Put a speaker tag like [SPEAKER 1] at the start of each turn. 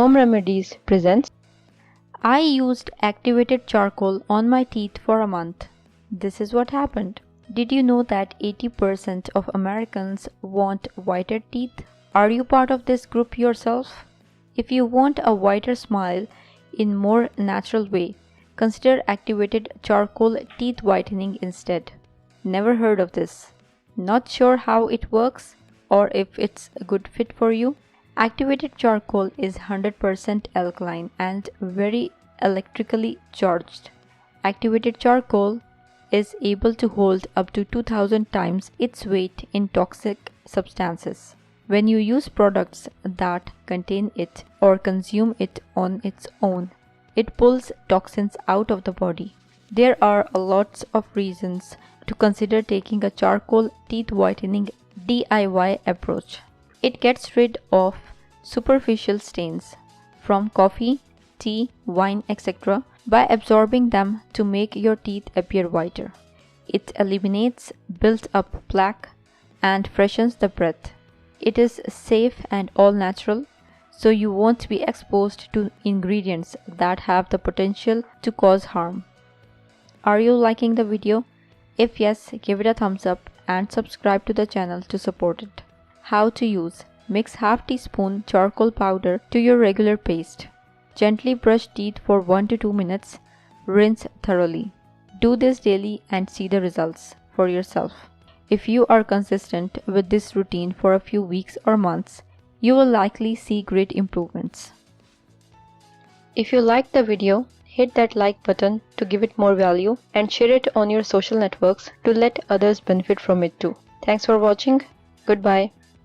[SPEAKER 1] Home Remedies presents.
[SPEAKER 2] I used activated charcoal on my teeth for a month. This is what happened. Did you know that 80% of Americans want whiter teeth? Are you part of this group yourself? If you want a whiter smile in more natural way, consider activated charcoal teeth whitening instead. Never heard of this? Not sure how it works or if it's a good fit for you? Activated charcoal is 100% alkaline and very electrically charged. Activated charcoal is able to hold up to 2000 times its weight in toxic substances. When you use products that contain it or consume it on its own, it pulls toxins out of the body. There are lots of reasons to consider taking a charcoal teeth whitening DIY approach. It gets rid of superficial stains from coffee, tea, wine, etc. by absorbing them to make your teeth appear whiter. It eliminates built-up plaque and freshens the breath. It is safe and all-natural, so you won't be exposed to ingredients that have the potential to cause harm. Are you liking the video? If yes, give it a thumbs up and subscribe to the channel to support it. How to use: mix half teaspoon charcoal powder to your regular paste. Gently brush teeth for 1 to 2 minutes. Rinse thoroughly. Do this daily and see the results for yourself. If you are consistent with this routine for a few weeks or months, you will likely see great improvements.
[SPEAKER 1] If you liked the video, hit that like button to give it more value and share it on your social networks to let others benefit from it too. Thanks for watching. Goodbye.